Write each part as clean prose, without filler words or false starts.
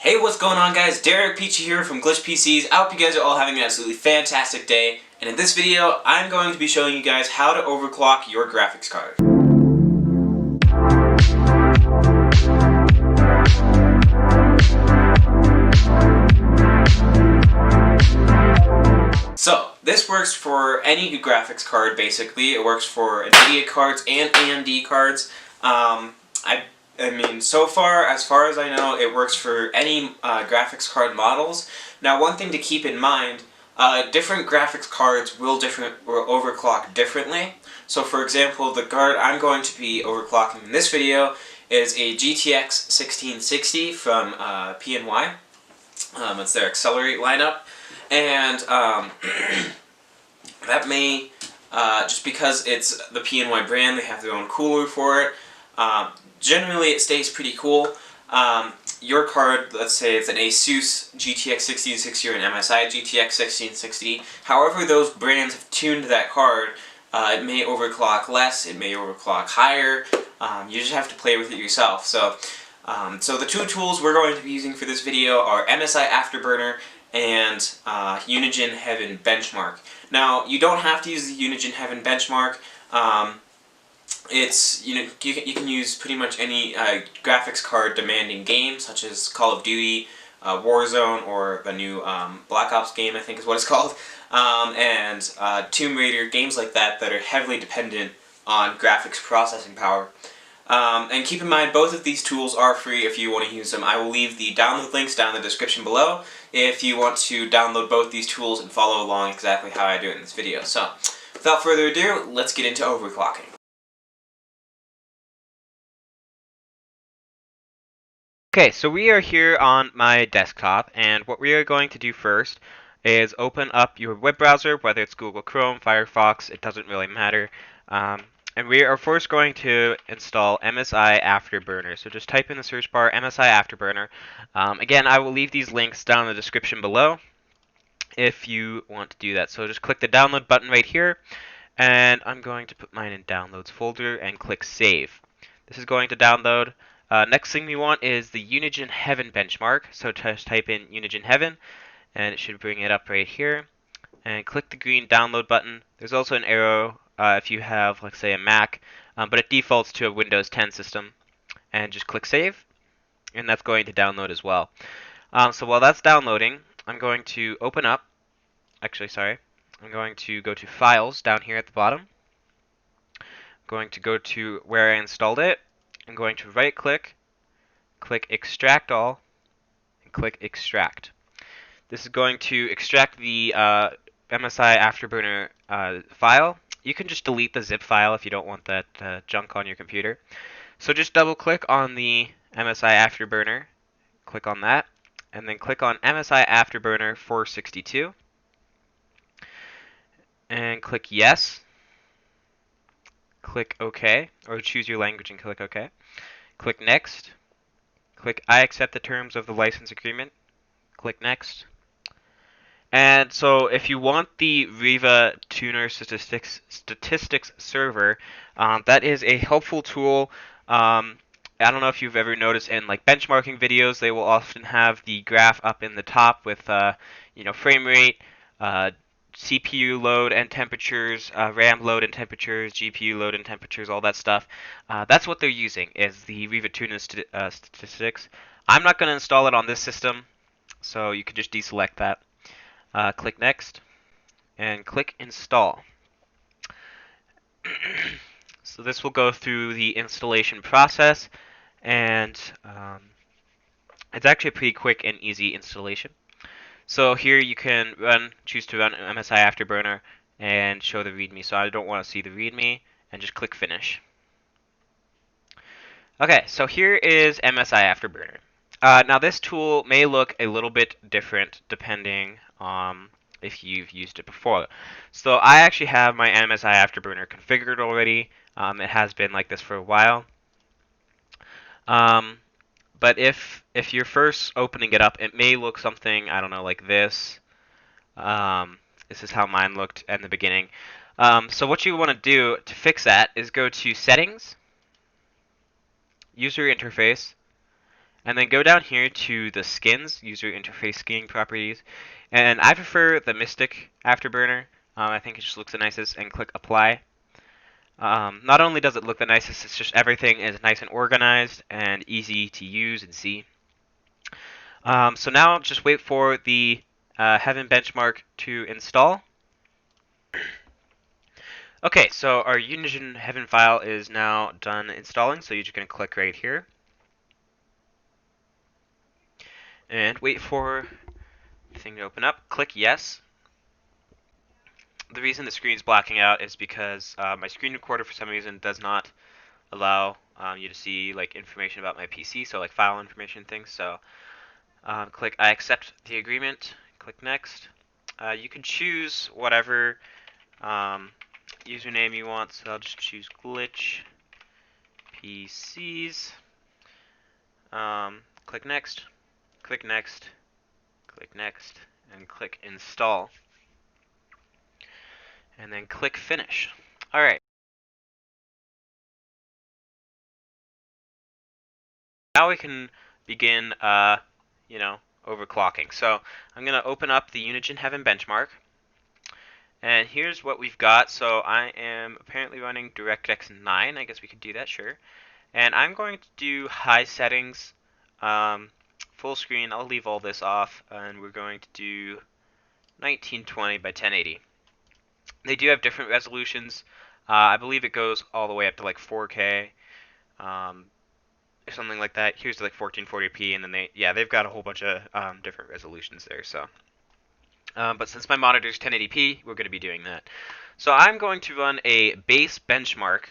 Hey, what's going on, guys? Derek Peachy here from Glitch PCs. I hope you guys are all having an absolutely fantastic day. And in this video, I'm going to be showing you guys how to overclock your graphics card. So, this works for any graphics card, basically. It works for NVIDIA cards and AMD cards. I mean, so far as I know, it works for any graphics card models. Now, one thing to keep in mind, different graphics cards will overclock differently. So, for example, the card I'm going to be overclocking in this video is a GTX 1660 from PNY. It's their Accelerate lineup. And that may, just because it's the PNY brand, they have their own cooler for it. Generally, it stays pretty cool. Your card, let's say it's an ASUS GTX 1660 or an MSI GTX 1660. However those brands have tuned that card, it may overclock less, it may overclock higher. You just have to play with it yourself. So the two tools we're going to be using for this video are MSI AFTERBURNER and UNIGINE Heaven Benchmark. Now, you don't have to use the UNIGINE Heaven Benchmark. You can use pretty much any graphics card demanding game, such as Call of Duty, Warzone, or the new Black Ops game, I think is what it's called, and Tomb Raider, games like that are heavily dependent on graphics processing power. And keep in mind, both of these tools are free if you want to use them. I will leave the download links down in the description below if you want to download both these tools and follow along exactly how I do it in this video. So, without further ado, let's get into overclocking. Okay, so we are here on my desktop, and what we are going to do first is open up your web browser, whether it's Google Chrome, Firefox, it doesn't really matter. And we are first going to install MSI AFTERBURNER. So just type in the search bar MSI AFTERBURNER. Again, I will leave these links down in the description below if you want to do that. So just click the download button right here, and I'm going to put mine in downloads folder and click save. This is going to download. Next thing we want is the UNIGINE Heaven benchmark. So just type in UNIGINE Heaven, and it should bring it up right here. And click the green download button. There's also an arrow if you have, let's say, a Mac, but it defaults to a Windows 10 system. And just click save, and that's going to download as well. So while that's downloading, I'm going to open up. I'm going to go to Files down here at the bottom. I'm going to go to where I installed it. I'm going to right-click, click Extract All, and click Extract. This is going to extract the MSI AFTERBURNER file. You can just delete the zip file if you don't want that junk on your computer. So just double-click on the MSI AFTERBURNER, click on that, and then click on MSI AFTERBURNER 462, and click Yes. Click OK, or choose your language and click OK. Click Next. Click I accept the terms of the license agreement. Click Next. And so if you want the Riva Tuner Statistics server, that is a helpful tool. I don't know if you've ever noticed in like benchmarking videos, they will often have the graph up in the top with frame rate, CPU load and temperatures, RAM load and temperatures, GPU load and temperatures, all that stuff. That's what they're using, is the Riva Tuner Statistics. I'm not going to install it on this system, so you can just deselect that. Click Next, and click Install. So this will go through the installation process, and it's actually a pretty quick and easy installation. So here you can choose to run MSI AFTERBURNER and show the README. So I don't want to see the README, and just click Finish. Okay, so here is MSI AFTERBURNER. Now this tool may look a little bit different depending on if you've used it before. So I actually have my MSI AFTERBURNER configured already. It has been like this for a while. But if you're first opening it up, it may look something, I don't know, like this. This is how mine looked in the beginning. So what you want to do to fix that is go to Settings, User Interface, And then go down here to the skins, user interface skinning properties. And I prefer the Mystic Afterburner. I think it just looks the nicest, and click apply. Not only does it look the nicest, it's just everything is nice and organized and easy to use and see. So now just wait for the Heaven benchmark to install. Okay, so our UNIGINE Heaven file is now done installing, so you're just going to click right here. And wait for the thing to open up. Click yes. The reason the screen is blacking out is because my screen recorder for some reason does not allow you to see like information about my PC, so like file information things. So click I accept the agreement. Click next. You can choose whatever username you want, so I'll just choose glitch PCs. Click next. Click next. Click next, and click install. And then click finish. All right. Now we can begin, overclocking. So I'm going to open up the UNIGINE Heaven benchmark. And here's what we've got. So I am apparently running DirectX 9. I guess we could do that, sure. And I'm going to do high settings, full screen. I'll leave all this off, and we're going to do 1920 by 1080. They do have different resolutions. I believe it goes all the way up to like 4K. Or something like that. Here's like 1440p, and then they've got a whole bunch of different resolutions there. So, but since my monitor is 1080p, we're going to be doing that. So I'm going to run a base benchmark,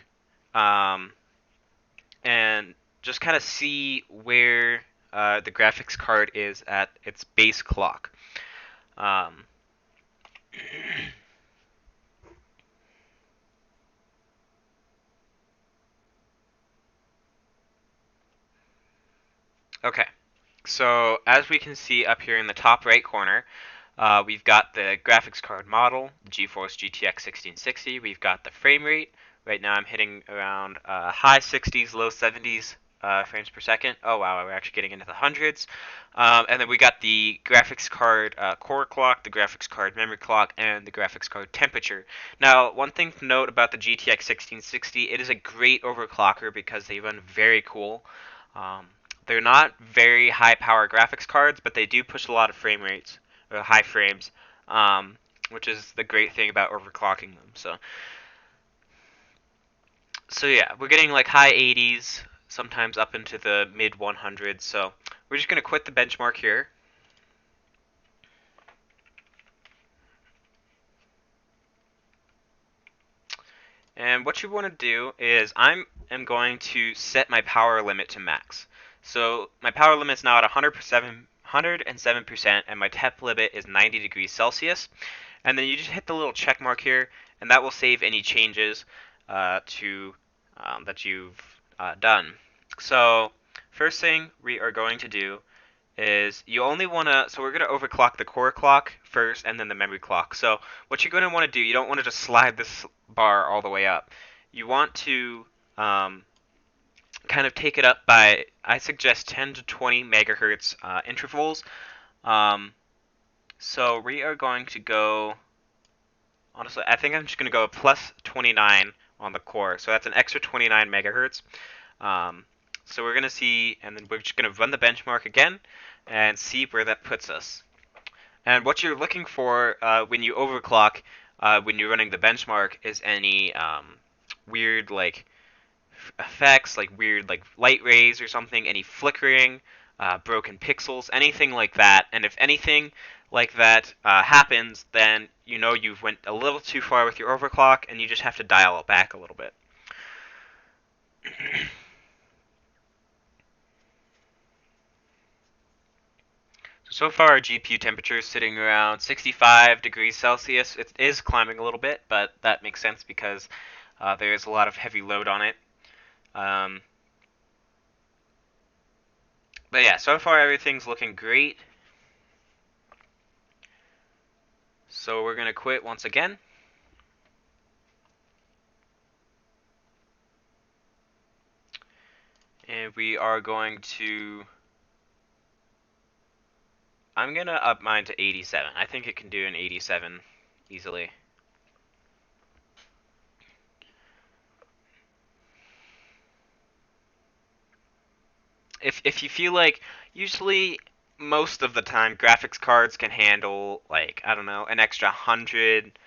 and just kind of see where the graphics card is at its base clock. Okay. So as we can see up here in the top right corner, we've got the graphics card model, GeForce GTX 1660. We've got the frame rate. Right now I'm hitting around high 60s, low 70s frames per second. Oh wow, we're actually getting into the hundreds. And then we got the graphics card core clock, the graphics card memory clock, and the graphics card temperature. Now, one thing to note about the GTX 1660, it is a great overclocker because they run very cool. They're not very high power graphics cards, but they do push a lot of frame rates, or high frames, which is the great thing about overclocking them. So yeah, we're getting like high 80s, sometimes up into the mid 100s. So we're just going to quit the benchmark here. And what you want to do is I am going to set my power limit to max. So my power limit is now at 107%, and my temp limit is 90 degrees Celsius. And then you just hit the little check mark here, and that will save any changes that you've done. So first thing we are going to do is you only want to, so we're going to overclock the core clock first and then the memory clock. So what you're going to want to do, you don't want to just slide this bar all the way up. You want to kind of take it up by, I suggest 10 to 20 megahertz intervals. So we are going to go, honestly, I think I'm just going to go plus 29 on the core. So that's an extra 29 megahertz. So we're going to see, and then we're just going to run the benchmark again and see where that puts us. And what you're looking for when you overclock, when you're running the benchmark, is any weird like effects, like weird like light rays or something, any flickering, broken pixels, anything like that. And if anything like that happens, then you know you've went a little too far with your overclock, and you just have to dial it back a little bit. So far, our GPU temperature is sitting around 65 degrees Celsius. It is climbing a little bit, but that makes sense because there is a lot of heavy load on it. But yeah, so far everything's looking great. So we're going to quit once again. And we are going to I'm gonna up mine to 87. I think it can do an 87 easily. If you feel like, usually most of the time graphics cards can handle, like, I don't know, an extra 100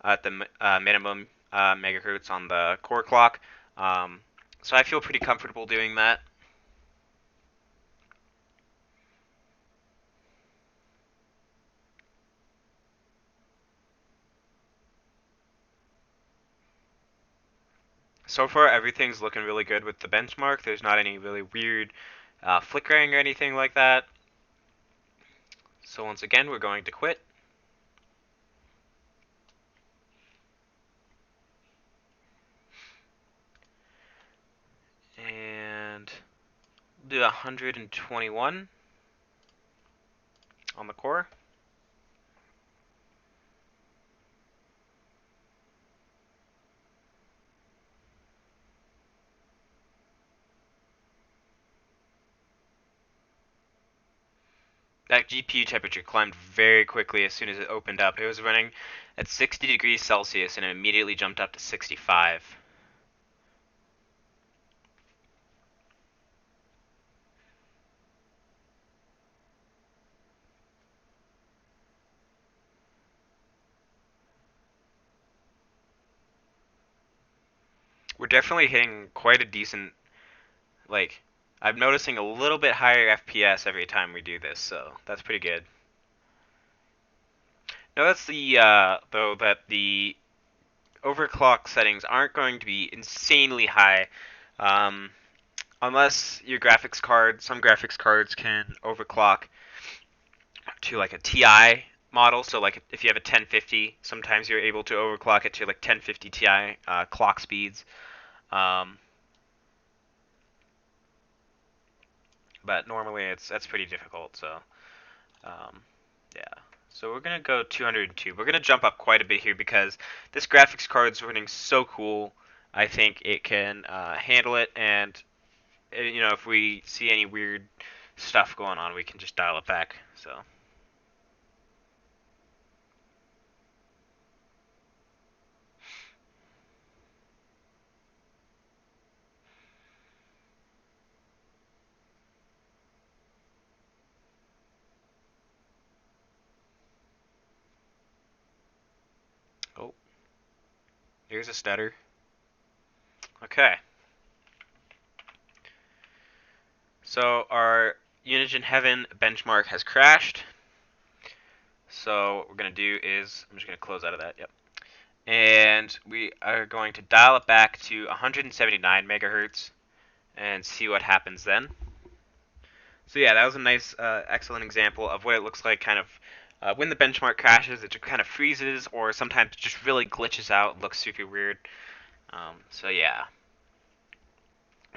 at the minimum megahertz on the core clock. Um, so I feel pretty comfortable doing that. So far, everything's looking really good with the benchmark. There's not any really weird flickering or anything like that. So once again, we're going to quit. And do 121 on the core. That GPU temperature climbed very quickly as soon as it opened up. It was running at 60 degrees Celsius and it immediately jumped up to 65. We're definitely hitting quite a decent, like, I'm noticing a little bit higher FPS every time we do this, so that's pretty good. Notice though, that the overclock settings aren't going to be insanely high, um, unless your graphics card. Some graphics cards can overclock to like a TI model. So like if you have a 1050, sometimes you're able to overclock it to like 1050 Ti clock speeds. Um, but normally that's pretty difficult. So um, yeah. So we're gonna go 202. We're gonna jump up quite a bit here because this graphics card's running so cool. I think it can handle it, and you know, if we see any weird stuff going on, we can just dial it back. So. Oh, here's a stutter. Okay. So our Unigine Heaven benchmark has crashed. So what we're going to do is, I'm just going to close out of that, yep. And we are going to dial it back to 179 megahertz and see what happens then. So yeah, that was a nice, excellent example of what it looks like kind of when the benchmark crashes, it just kind of freezes, or sometimes it just really glitches out, looks super weird. So yeah.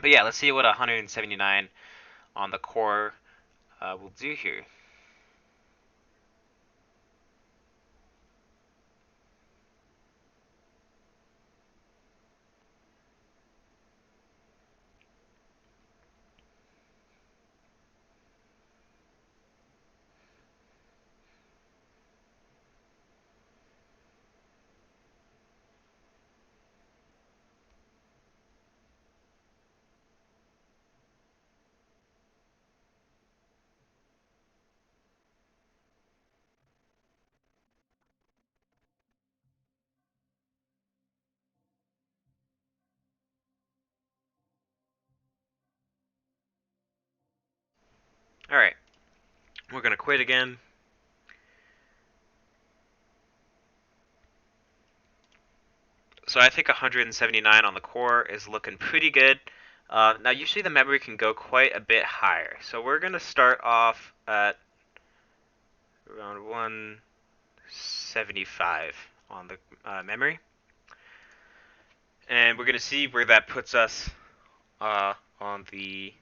But yeah, let's see what 179 on the core will do here. All right, we're gonna quit again. So I think 179 on the core is looking pretty good. Now usually the memory can go quite a bit higher. So we're going to start off at around 175 on the memory. And we're going to see where that puts us on the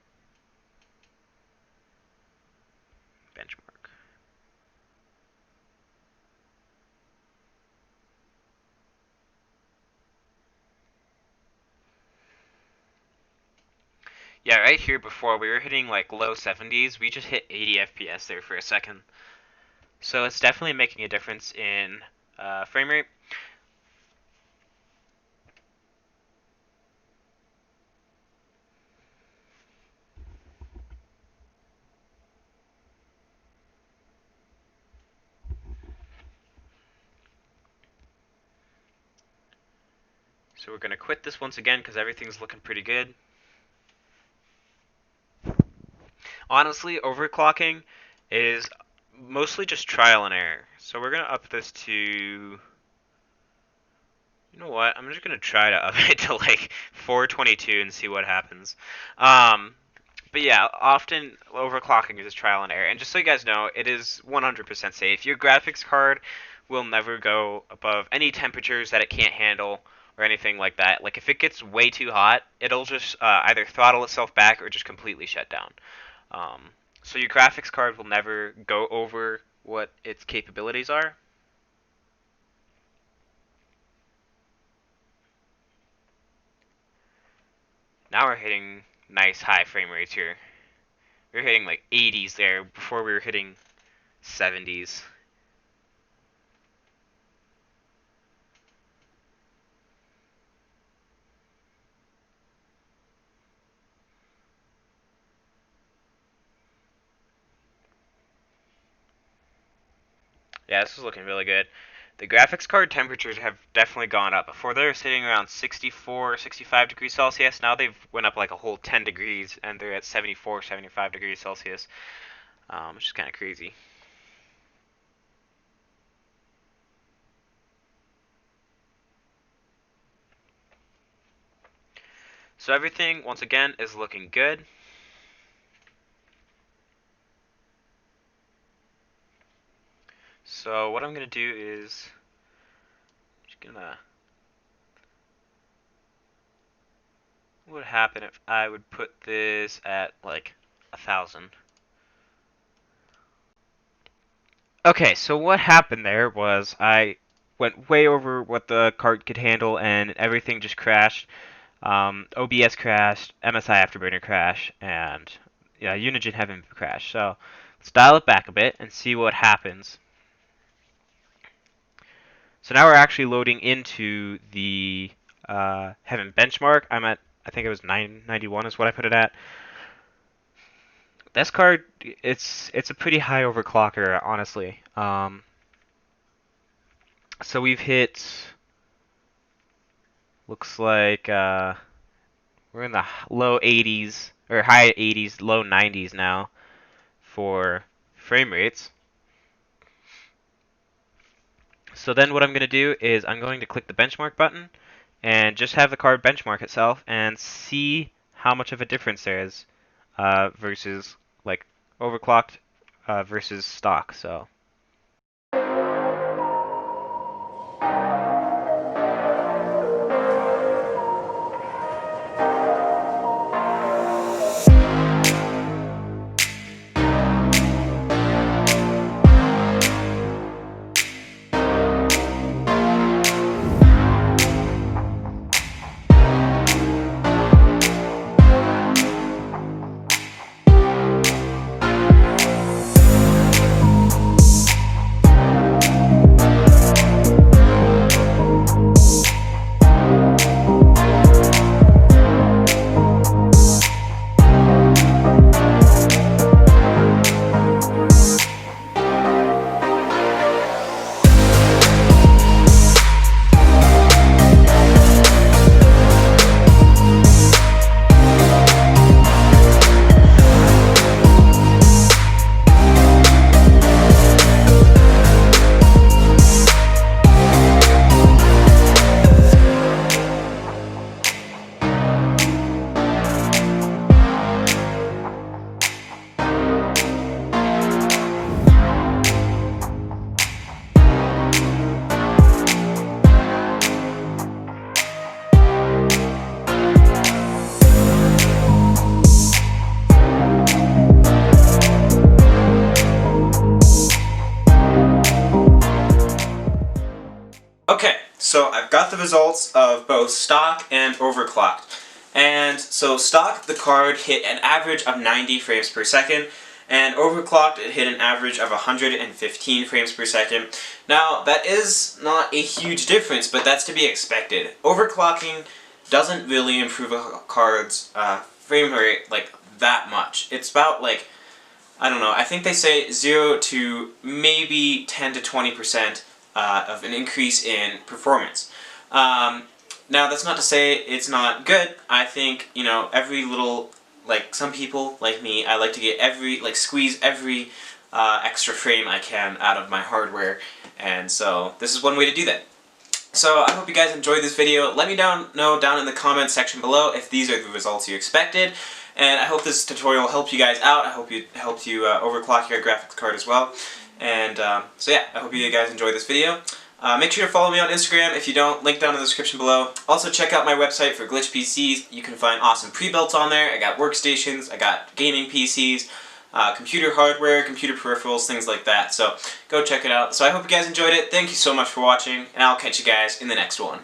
benchmark. Yeah, right here before we were hitting like low 70s. We just hit 80 FPS there for a second. So it's definitely making a difference in frame rate. So we're going to quit this once again because everything's looking pretty good. Honestly, overclocking is mostly just trial and error. So we're going to up this to... You know what? I'm just going to try to up it to like 422 and see what happens. But yeah, often overclocking is trial and error. And just so you guys know, it is 100% safe. Your graphics card will never go above any temperatures that it can't handle or anything like that. Like if it gets way too hot, it'll just either throttle itself back or just completely shut down. Um, so your graphics card will never go over what its capabilities are. Now we're hitting nice high frame rates here. We were hitting like 80s there before we were hitting 70s. Yeah, this is looking really good. The graphics card temperatures have definitely gone up. Before they were sitting around 64, 65 degrees Celsius. Now they've went up like a whole 10 degrees, and they're at 74, 75 degrees Celsius, which is kind of crazy. So everything, once again, is looking good. So what I'm going to do is just gonna... What would happen if I would put this at like 1,000? Okay, so what happened there was I went way over what the card could handle, and everything just crashed. OBS crashed, MSI Afterburner crashed, and yeah, UNIGINE Heaven crashed. So let's dial it back a bit and see what happens. So now we're actually loading into the Heaven benchmark. I'm at, I think it was 991 is what I put it at. This card, it's a pretty high overclocker, honestly. So we've hit, looks like we're in the low 80s or high 80s, low 90s now for frame rates. So then what I'm going to do is I'm going to click the benchmark button and just have the card benchmark itself and see how much of a difference there is versus like overclocked versus stock. So Okay, so I've got the results of both stock and overclocked. And so stock, the card hit an average of 90 frames per second, and overclocked it hit an average of 115 frames per second. Now that is not a huge difference, but that's to be expected. Overclocking doesn't really improve a card's frame rate like that much. It's about like, I don't know, I think they say 0 to maybe 10 to 20% of an increase in performance. Now that's not to say it's not good. I think, you know, every little, like some people like me, I like to get squeeze every extra frame I can out of my hardware, and so this is one way to do that. So I hope you guys enjoyed this video. Let me know down in the comments section below if these are the results you expected, and I hope this tutorial helped you guys out. I hope it helped you overclock your graphics card as well. And so yeah, I hope you guys enjoyed this video. Make sure to follow me on Instagram if you don't, link down in the description below. Also check out my website for glitch PCs. You can find awesome pre-builts on there. I got workstations, I got gaming PCs, computer hardware, computer peripherals, things like that. So go check it out. So I hope you guys enjoyed it. Thank you so much for watching, and I'll catch you guys in the next one.